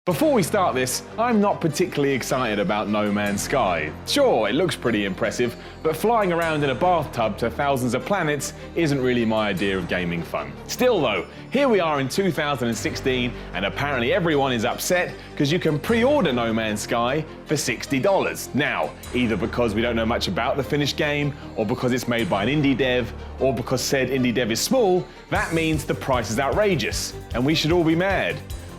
Before we start this, I'm not particularly excited about No Man's Sky. Sure, it looks pretty impressive, but flying around in a bathtub to thousands of planets isn't really my idea of gaming fun. Still though, here we are in 2016 and apparently everyone is upset because you can pre-order No Man's Sky for $60. Now, either because we don't know much about the finished game, or because it's made by an indie dev, or because said indie dev is small, that means the price is outrageous, and we should all be mad.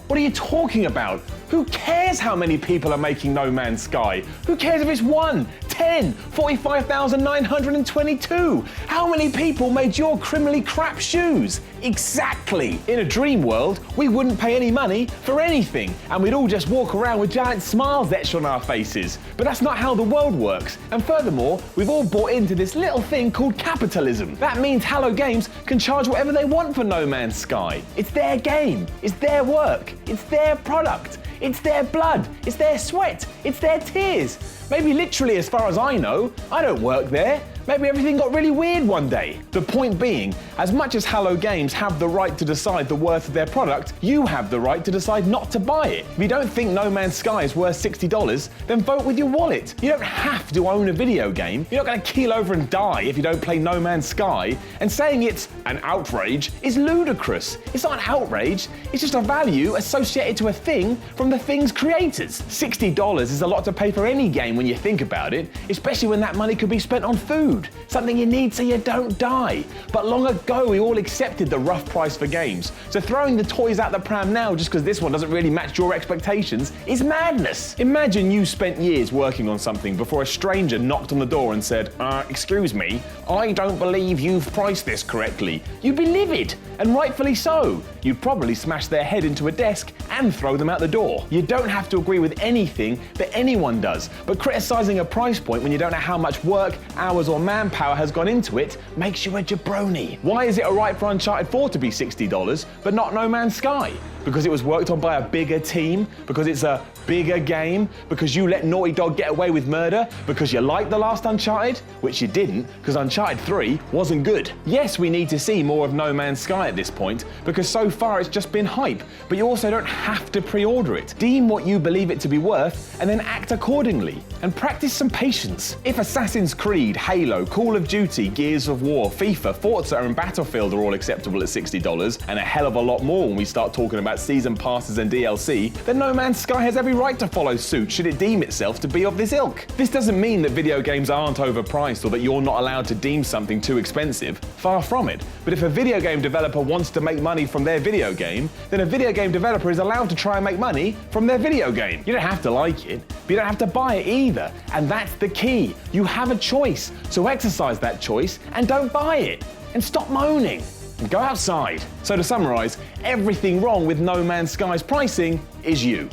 What are you talking about? Who cares how many people are making No Man's Sky? Who cares if it's 1, 10, 45,922? How many people made your criminally crap shoes? Exactly! In a dream world, we wouldn't pay any money for anything, and we'd all just walk around with giant smiles etched on our faces. But that's not how the world works, and furthermore, we've all bought into this little thing called capitalism. That means Hello Games can charge whatever they want for No Man's Sky. It's their game, it's their work, it's their product. It's their blood, it's their sweat, it's their tears. Maybe literally, as far as I know, I don't work there. Maybe everything got really weird one day. The point being, as much as Hello Games have the right to decide the worth of their product, you have the right to decide not to buy it. If you don't think No Man's Sky is worth $60, then vote with your wallet. You don't have to own a video game. You're not going to keel over and die if you don't play No Man's Sky. And saying it's an outrage is ludicrous. It's not an outrage, it's just a value associated to a thing from the thing's creators. $60 is a lot to pay for any game when you think about it, especially when that money could be spent on food. Something you need so you don't die. But long ago we all accepted the rough price for games. So throwing the toys out the pram now just because this one doesn't really match your expectations is madness. Imagine you spent years working on something before a stranger knocked on the door and said, excuse me, I don't believe you've priced this correctly. You'd be livid, and rightfully so. You'd probably smash their head into a desk and throw them out the door. You don't have to agree with anything that anyone does, but criticizing a price point when you don't know how much work, hours or manpower has gone into it makes you a jabroni. Why is it alright for Uncharted 4 to be $60 but not No Man's Sky? Because it was worked on by a bigger team? Because it's a bigger game? Because you let Naughty Dog get away with murder? Because you liked the last Uncharted? Which you didn't, because Uncharted 3 wasn't good. Yes, we need to see more of No Man's Sky at this point, because so far it's just been hype, but you also don't have to pre-order it. Deem what you believe it to be worth, and then act accordingly. And practice some patience. If Assassin's Creed, Halo, Call of Duty, Gears of War, FIFA, Forza and Battlefield are all acceptable at $60, and a hell of a lot more when we start talking about season passes and DLC, then No Man's Sky has every right to follow suit should it deem itself to be of this ilk. This doesn't mean that video games aren't overpriced or that you're not allowed to deem something too expensive. Far from it. But if a video game developer wants to make money from their video game, then a video game developer is allowed to try and make money from their video game. You don't have to like it, but you don't have to buy it either. And that's the key. You have a choice, so exercise that choice and don't buy it. And stop moaning. And go outside. So to summarize, everything wrong with No Man's Sky's pricing is you.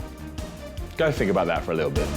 Go think about that for a little bit.